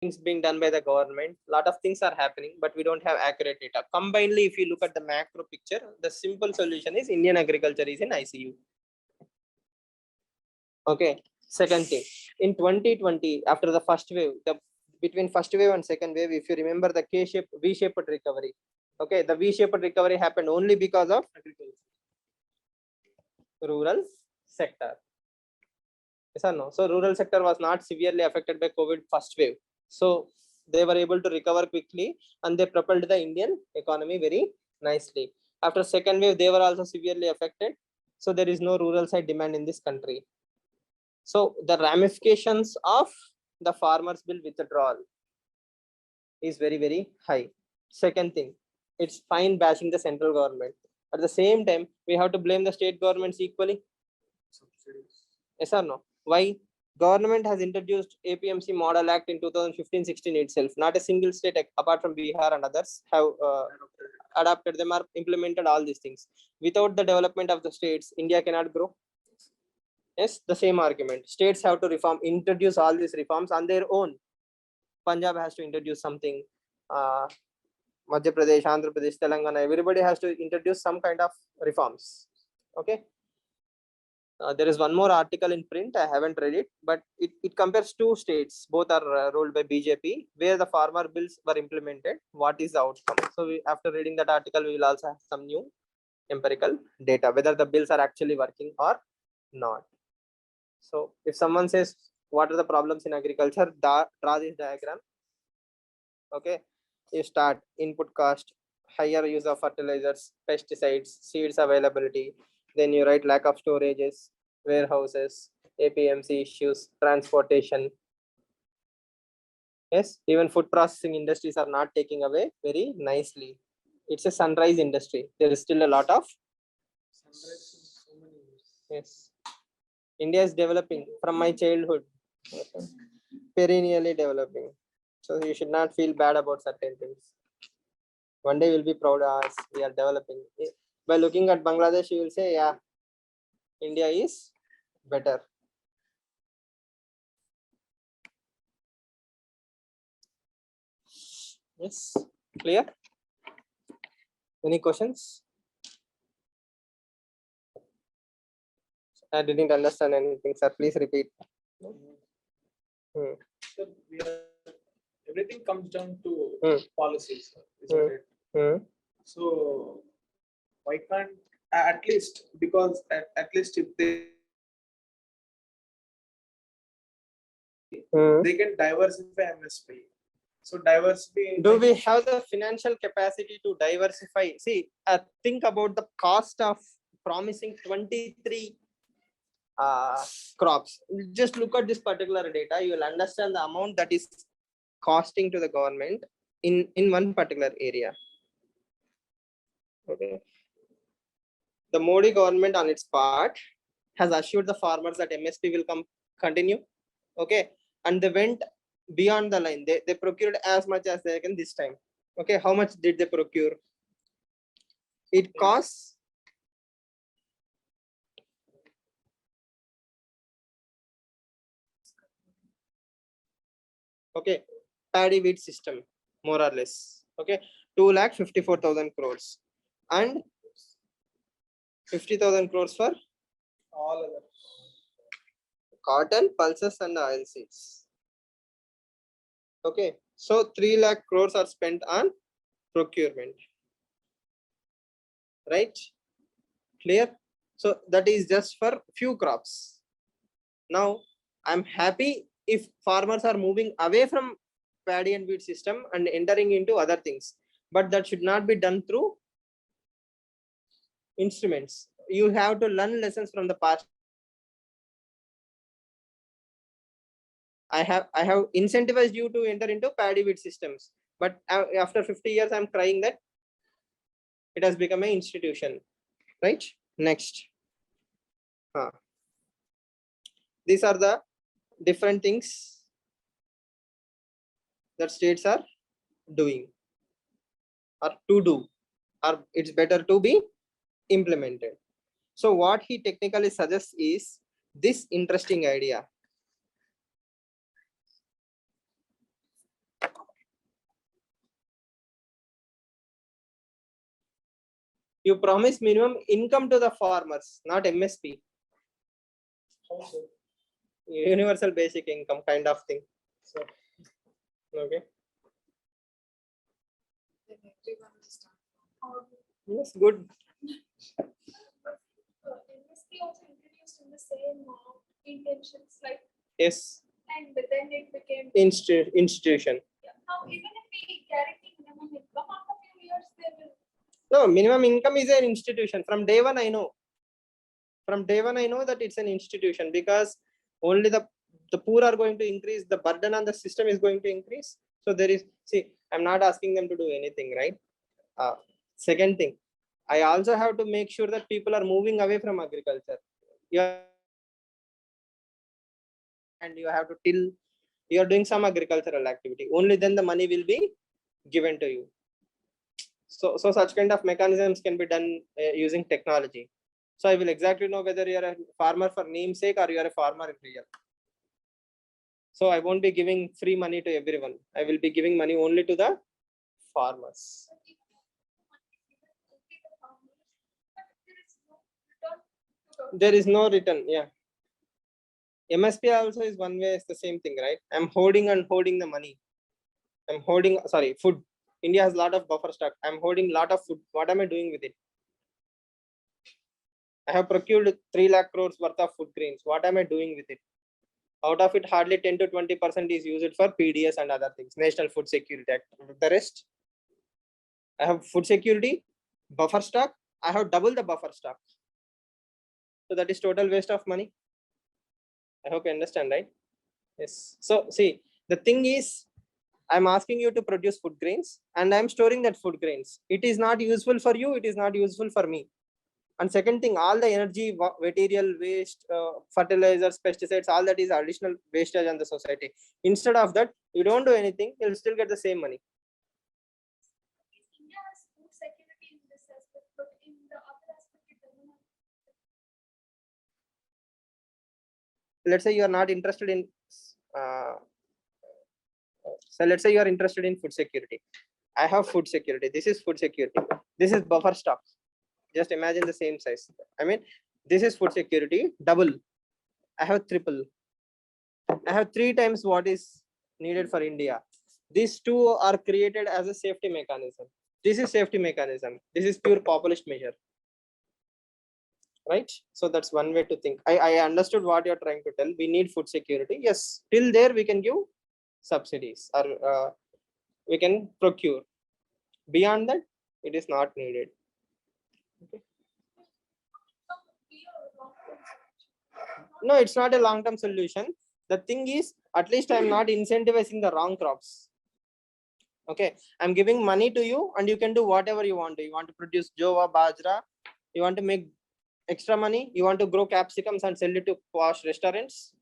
Things being done by the government. A lot of things are happening, but we don't have accurate data. Combinedly, if you look at the macro picture, the simple solution is Indian agriculture is in ICU. Okay. Second thing, in 2020, after the first wave, between first wave and second wave, if you remember the V-shaped recovery. Okay, the V-shaped recovery happened only because of agriculture. Rural sector. Yes or no? So rural sector was not severely affected by COVID first wave. So they were able to recover quickly and they propelled the Indian economy very nicely. After second wave, they were also severely affected. So there is no rural side demand in this country. So the ramifications of the farmers bill withdrawal is very, very high. Second thing, it's fine bashing the central government. At the same time, we have to blame the state governments equally. Subsidies. Yes or no? Why? Government has introduced APMC Model Act in 2015-16 itself. Not a single state apart from Bihar and others have adopted them or implemented all these things. Without the development of the states, India cannot grow. Yes, the same argument. States have to introduce all these reforms on their own. Punjab has to introduce something. Madhya Pradesh, Andhra Pradesh, Telangana, everybody has to introduce some kind of reforms. Okay. There is one more article in print. I haven't read it, but it compares two states. Both are ruled by BJP, where the farmer bills were implemented. What is the outcome? So after reading that article, we will also have some new empirical data, whether the bills are actually working or not. So if someone says, what are the problems in agriculture? Draw this diagram. Okay. You start input cost, higher use of fertilizers, pesticides, seeds availability. Then you write lack of storages, warehouses, APMC issues, transportation. Yes, even food processing industries are not taking away very nicely. It's a sunrise industry. There is still a lot of. Sunrise in so many years. Yes. India is developing from my childhood. Perennially developing. So you should not feel bad about certain things. One day we'll be proud of us. We are developing. By looking at Bangladesh, you will say, yeah, India is better. Yes, clear? Any questions? I didn't understand anything, sir. Please repeat. So everything comes down to policies, isn't it? So why can't, at least, because at least if they can diversify MSP. So diversity. Do we have the financial capacity to diversify? See, think about the cost of promising 23 crops. Just look at this particular data. You will understand the amount that is costing to the government in one particular area. Okay. The Modi government on its part has assured the farmers that MSP will continue. Okay. And they went beyond the line. They procured as much as they can this time. Okay, how much did they procure? It costs okay, paddy wheat system, more or less. Okay, 2,54,000 crores and 50,000 crores for All other. cotton, pulses, and oil seeds. Okay, so 3 lakh crores are spent on procurement. Right? Clear? So that is just for few crops. Now, I'm happy if farmers are moving away from paddy and wheat system and entering into other things, but that should not be done through instruments. You have to learn lessons from the past. I have incentivized you to enter into paddy wheat systems, but after 50 years, I'm crying that it has become an institution. Right? Next. These are the different things that states are doing or to do, or it's better to be implemented. So what he technically suggests is this interesting idea. You promise minimum income to the farmers, not MSP. How so? Universal basic income kind of thing. So, Okay. Then everyone will start. Yes, good. MSP also introduced in the same intentions, like, Yes. and then it became. Institution. Yeah. Now, even if we guarantee minimum income, after a few years, they will. No, minimum income is an institution. From day one, I know. From day one, I know that it's an institution because only the poor are going to increase. The burden on the system is going to increase. So there is, see, I'm not asking them to do anything, right? Second thing, I also have to make sure that people are moving away from agriculture. And you have to till you are doing some agricultural activity. Only then the money will be given to you. So such kind of mechanisms can be done using technology. So I will exactly know whether you are a farmer for namesake or you are a farmer in real. So I won't be giving free money to everyone. I will be giving money only to the farmers. There is no return. Yeah. MSP also is one way. It's the same thing, right? I'm holding the money. I'm holding, sorry, food. India has a lot of buffer stock. I'm holding a lot of food. What am I doing with it? I have procured 3 lakh crores worth of food grains. What am I doing with it? Out of it, hardly 10 to 20% is used for PDS and other things, National Food Security Act. The rest, I have food security, buffer stock. I have double the buffer stock. So that is total waste of money. I hope you understand, right? Yes. So see, the thing is, I'm asking you to produce food grains and I'm storing that food grains. It is not useful for you. It is not useful for me. And second thing, all the energy, material waste, fertilizers, pesticides, all that is additional wastage on the society. Instead of that, you don't do anything, you'll still get the same money. India has food security in this aspect, but in the other aspect, it doesn't have. Let's say you are not interested in, so let's say you are interested in food security. I have food security. This is food security. This is buffer stock. Just imagine the same size. I mean, this is food security, double. I have triple. I have 3 times what is needed for India. These two are created as a safety mechanism. This is safety mechanism. This is pure populist measure. Right? So that's one way to think. I understood what you're trying to tell. We need food security. Yes, till there we can give subsidies or we can procure. Beyond that, it is not needed. Okay. No, it's not a long-term solution. The thing is, at least I'm not incentivizing the wrong crops. Okay, I'm giving money to you and you can do whatever you want to. You want to produce jova, bajra, you want to make extra money, you want to grow capsicums and sell it to posh restaurants,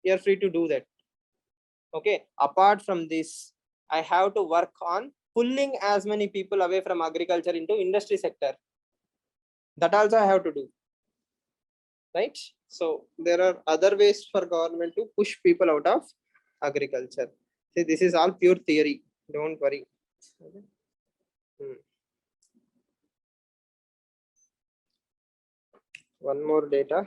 you're free to do that. Okay, apart from this, I have to work on pulling as many people away from agriculture into industry sector. That also I have to do, right? So there are other ways for government to push people out of agriculture. See, this is all pure theory. Don't worry. Okay. One more data.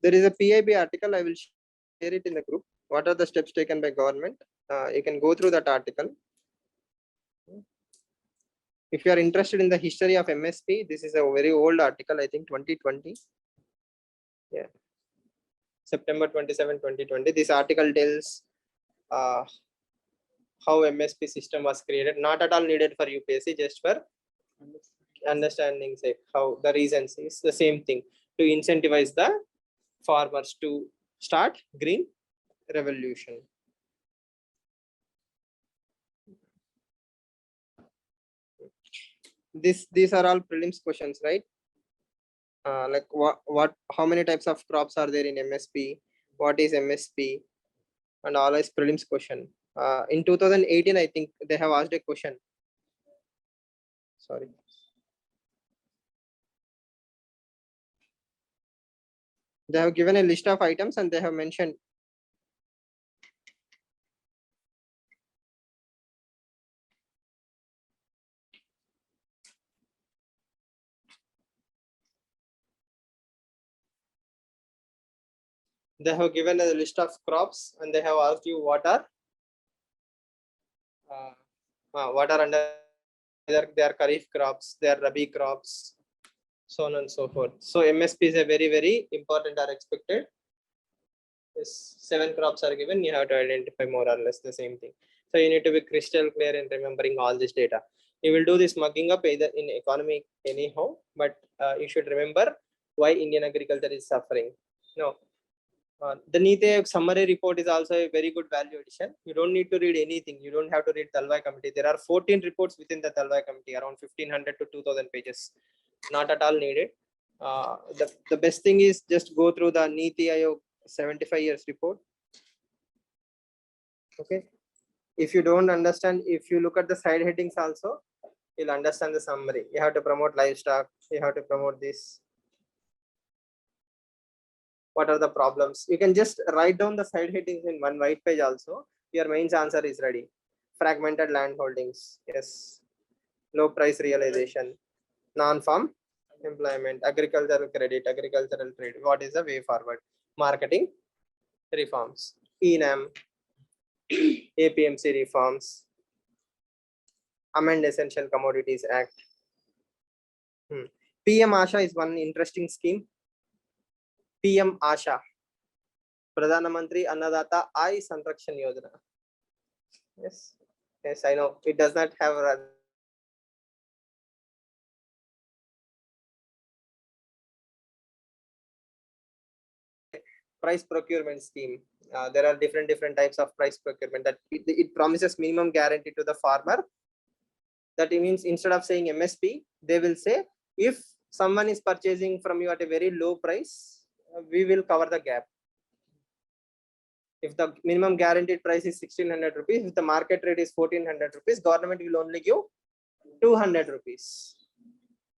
There is a PIB article. I will share it in the group. What are the steps taken by government? You can go through that article. If you are interested in the history of MSP, this is a very old article, I think 2020. Yeah. September 27, 2020. This article tells how MSP system was created. Not at all needed for UPSC, just for understanding sake. How the reasons is the same thing, to incentivize the farmers to start green revolution. These are all prelims questions, right? Like what how many types of crops are there in MSP? What is MSP? And all is prelims question. In 2018, I think they have asked a question. Sorry. They have given a list of items and they have mentioned they have given a list of crops and they have asked you what are under their kharif crops, their rabi crops, so on and so forth. So MSP is a very, very important or expected. Yes, 7 crops are given, you have to identify more or less the same thing. So you need to be crystal clear in remembering all this data. You will do this mugging up either in economy anyhow, but you should remember why Indian agriculture is suffering. No, the NITI Aayog summary report is also a very good value addition. You don't need to read anything. You don't have to read Dalwai committee. There are 14 reports within the Dalwai committee, around 1500 to 2000 pages. Not at all needed. The best thing is just go through the NITI Aayog 75 years report. Okay. If you don't understand, if you look at the side headings also, you'll understand the summary. You have to promote livestock. You have to promote this. What are the problems? You can just write down the side headings in one white page also. Your main answer is ready. Fragmented land holdings. Yes. Low price realization. Non-farm employment. Agricultural credit. Agricultural trade. What is the way forward? Marketing reforms. ENAM. APMC reforms. Amend Essential Commodities Act. PM Asha is one interesting scheme. PM Asha, Pradhana Mantri Annadata Ay Sanrakshan Yojana. Yes, yes, I know it does not have a price procurement scheme. There are different types of price procurement that it promises minimum guarantee to the farmer. That means instead of saying MSP, they will say if someone is purchasing from you at a very low price, we will cover the gap. If the minimum guaranteed price is 1600 rupees, if the market rate is 1400 rupees, government will only give 200 rupees.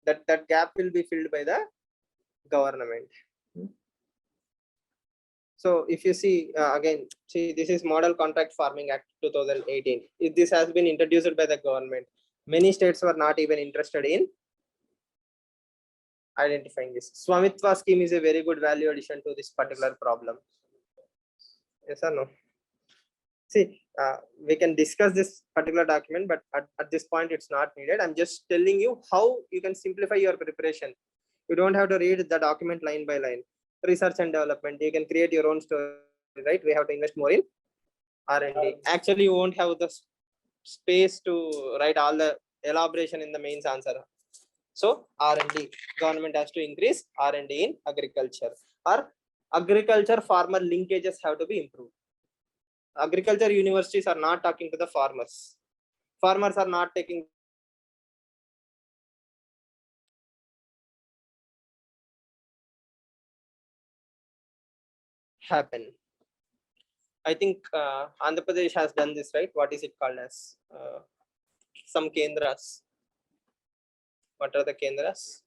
That gap will be filled by the government. So if you see again, see this is Model Contract Farming Act 2018. This has been introduced by the government. Many states were not even interested in identifying this. Swamitva scheme is a very good value addition to this particular problem. Yes or no? See, we can discuss this particular document, but at this point it's not needed. I'm just telling you how you can simplify your preparation. You don't have to read the document line by line. Research and development, you can create your own story, right? We have to invest more in R&D. Actually, you won't have the space to write all the elaboration in the mains answer. So R&D, government has to increase R&D in agriculture, or agriculture farmer linkages have to be improved. Agriculture universities are not talking to the farmers. Farmers are not taking happen? I think Andhra Pradesh has done this, right? What is it called as? Some kendras. What are the kendras?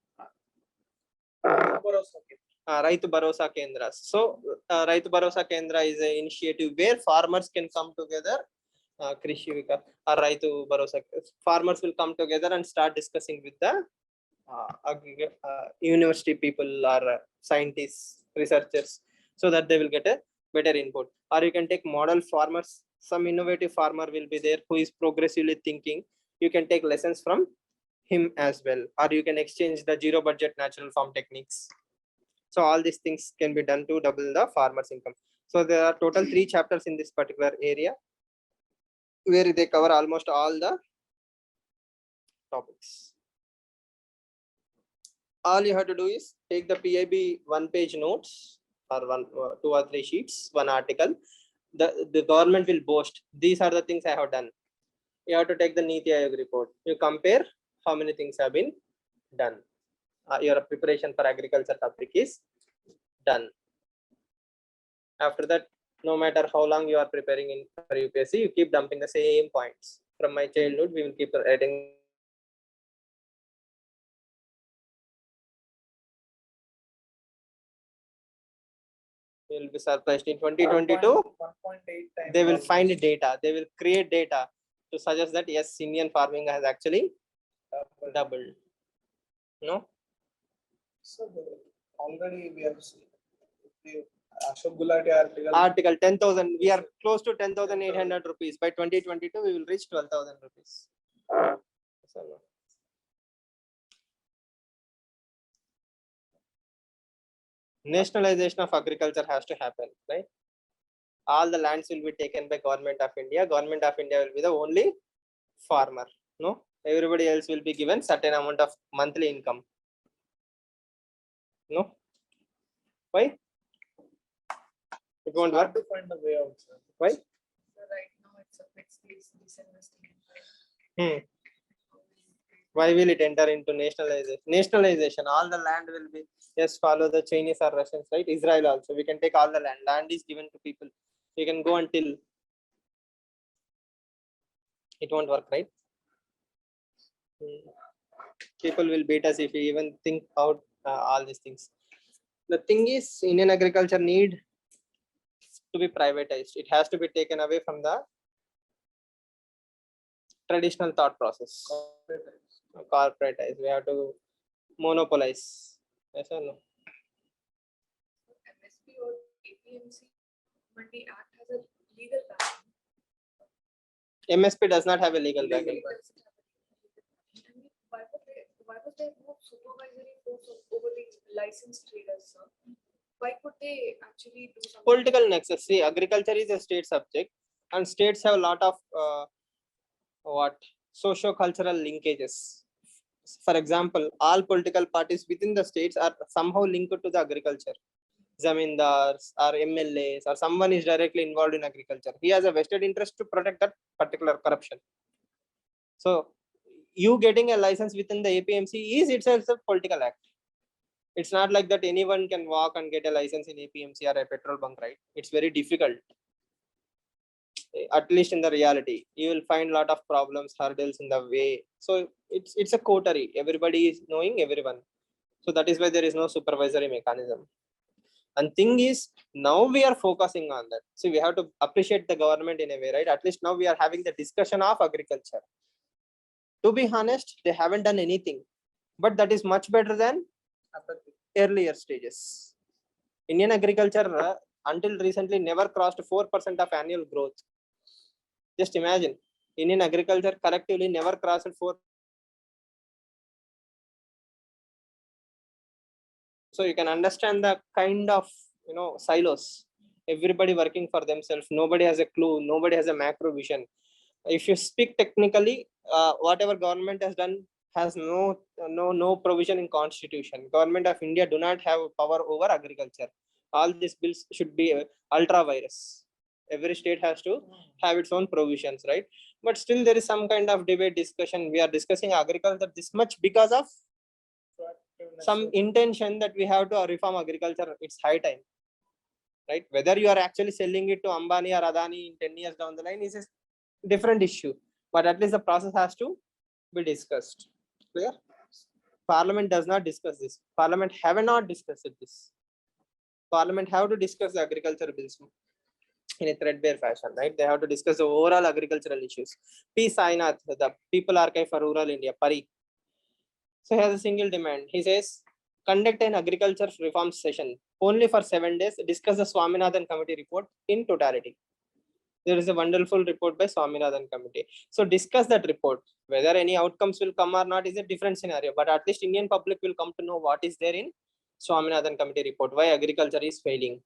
Raitu Bharosa Kendras. So Raitu Bharosa Kendra is an initiative where farmers can come together. Krishi Vikas or Raitu Bharosa. Farmers will come together and start discussing with the university people or scientists, researchers, so that they will get a better input. Or you can take model farmers. Some innovative farmer will be there who is progressively thinking. You can take lessons from him as well, or you can exchange the zero budget natural farm techniques. So all these things can be done to double the farmers income. So there are total 3 chapters in this particular area where they cover almost all the topics. All you have to do is take the PIB 1-page notes or 2 or 3 sheets, 1 article. The government will boast, these are the things I have done. You have to take the Niti Aayog report. You compare how many things have been done. Your preparation for agriculture topic is done. After that, no matter how long you are preparing in for UPSC, you keep dumping the same points. From my childhood, we will keep writing. You will be surprised in 2022. 1.8 times. They will find data. They will create data to suggest that yes, Indian farming has actually doubled. No. So already we have seen the Ashok Gulati Article 10,000. We are close to 10,800 rupees. By 2022, we will reach 12,000 rupees. So, no. Nationalization of agriculture has to happen, right? All the lands will be taken by Government of India. Government of India will be the only farmer. No, everybody else will be given certain amount of monthly income. No, why? It won't work. to find a way out, sir. Why? So right now it's a fixed disinvesting. Why will it enter into nationalization? Nationalization, all the land will be, yes, follow the Chinese or Russians, right? Israel also, we can take all the land. Land is given to people. We can go until it won't work, right? People will beat us if we even think out all these things. The thing is, Indian agriculture need to be privatized. It has to be taken away from the traditional thought process. Corporatize. We have to monopolize. Yes or no? MSP or APMC Mandi Act has a legal backing. MSP does not have a legal backing. It doesn't have a legal backing. Why was there no supervisory force over the licensed traders, sir? Why could they actually do something? Political nexus. See, agriculture is a state subject, and states have a lot of socio-cultural linkages. For example, all political parties within the states are somehow linked to the agriculture. Zamindars or MLAs or someone is directly involved in agriculture. He has a vested interest to protect that particular corruption. So, you getting a license within the APMC is itself a political act. It's not like that anyone can walk and get a license in APMC or a petrol bunk, right? It's very difficult. At least in the reality, you will find a lot of problems, hurdles in the way. So it's a coterie. Everybody is knowing everyone. So that is why there is no supervisory mechanism. And thing is, now we are focusing on that. So we have to appreciate the government in a way, right? At least now we are having the discussion of agriculture. To be honest, they haven't done anything, but that is much better than earlier stages. Indian agriculture until recently never crossed 4% of annual growth. Just imagine, Indian agriculture collectively never crossed 4%. So you can understand the kind of silos. Everybody working for themselves. Nobody has a clue. Nobody has a macro vision. If you speak technically, whatever government has done has no provision in constitution. Government of India do not have power over agriculture. All these bills should be ultra virus. Every state has to have its own provisions, right? But still there is some kind of debate discussion. We are discussing agriculture this much because of some intention that we have to reform agriculture. It's high time. right? Whether you are actually selling it to Ambani or Adani in 10 years down the line is a different issue, but at least the process has to be discussed. Clear? Parliament does not discuss this. Parliament have not discussed this. Parliament have to discuss the agriculture bills in a threadbare fashion, right? They have to discuss the overall agricultural issues. P. Sainath, the People Archive for Rural India, Pari. So he has a single demand. He says, conduct an agriculture reform session only for 7 days. Discuss the Swaminathan Committee report in totality. There is a wonderful report by Swaminathan Committee. So discuss that report. Whether any outcomes will come or not is a different scenario. But at least Indian public will come to know what is there in Swaminathan Committee report, why agriculture is failing.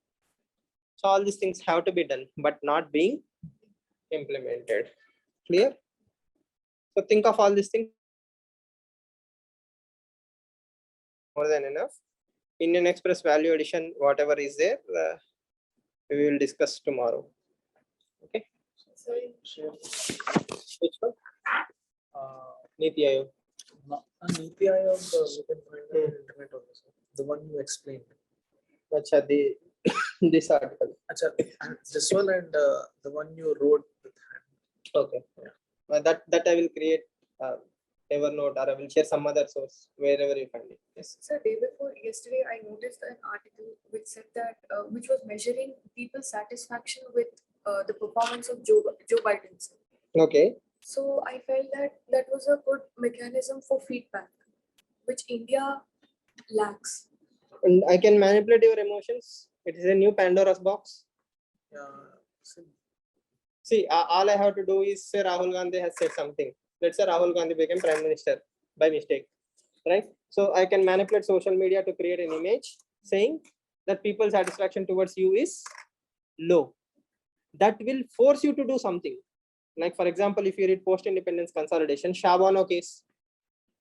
So all these things have to be done, but not being implemented. Clear? So think of all these things. More than enough. Indian Express value addition, whatever is there, we will discuss tomorrow. Okay. Sure. Which one? Niti Aayog. Niti Aayog, you can find it on the internet also. The one you explained. Acha, this article. Acha, this one and the one you wrote with hand. Okay. Yeah. That I will create Evernote, or I will share some other source wherever you find it. Yes. So day before yesterday, I noticed an article which said that which was measuring people's satisfaction with the performance of Joe Biden. Sir. Okay. So I felt that that was a good mechanism for feedback, which India lacks. And I can manipulate your emotions. It is a new Pandora's box. Yeah. See, all I have to do is say Rahul Gandhi has said something. Let's say Rahul Gandhi became Prime Minister by mistake, right? So I can manipulate social media to create an image saying that people's satisfaction towards you is low. That will force you to do something. Like, for example, if you read post-independence consolidation, Shah Bano case,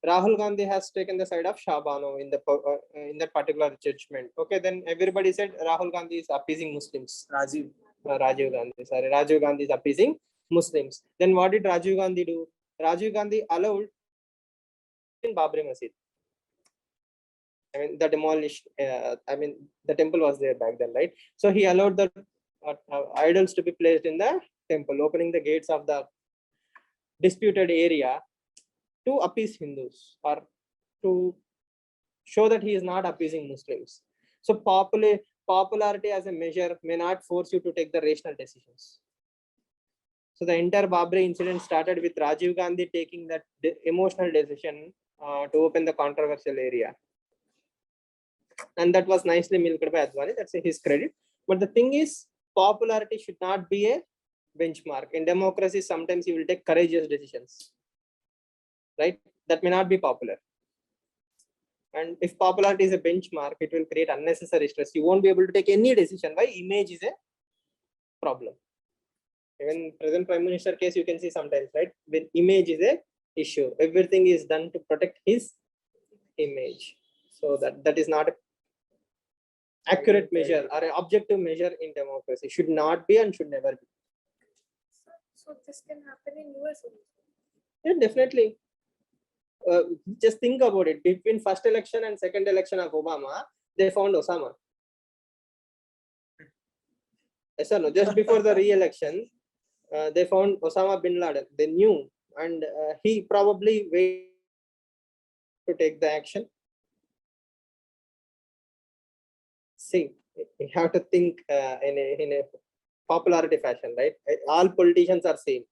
Rahul Gandhi has taken the side of Shah Bano in that particular judgment. Okay, then everybody said Rahul Gandhi is appeasing Muslims. Rajiv Gandhi is appeasing Muslims. Then what did Rajiv Gandhi do? Rajiv Gandhi allowed in Babri Masjid. I mean, the demolished. The temple was there back then, right? So he allowed the idols to be placed in the temple, opening the gates of the disputed area to appease Hindus, or to show that he is not appeasing Muslims. So popularity as a measure may not force you to take the rational decisions. So the entire Babri incident started with Rajiv Gandhi taking that emotional decision to open the controversial area. And that was nicely milked by Advani. That's his credit. But the thing is, popularity should not be a benchmark. In democracy, sometimes you will take courageous decisions, right? That may not be popular. And if popularity is a benchmark, it will create unnecessary stress. You won't be able to take any decision. Why? Image is a problem. Even present Prime Minister case, you can see sometimes, right? When image is a issue, everything is done to protect his image. So that is not an accurate measure or an objective measure in democracy. Should not be and should never be. So this can happen in US also. Yeah, definitely. Just think about it. Between first election and second election of Obama, they found Osama. Yes or no? Just before the re-election, they found Osama bin Laden. They knew, and he probably waited to take the action. See, you have to think in a popularity fashion, right? All politicians are same.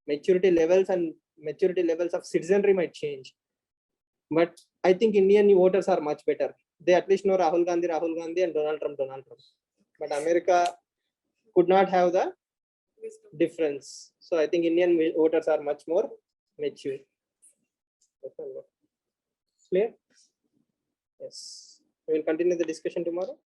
Maturity levels of citizenry might change, but I think Indian voters are much better. They at least know Rahul Gandhi, and Donald Trump. But America could not have the difference. So I think Indian voters are much more mature. Clear? Yes. We will continue the discussion tomorrow.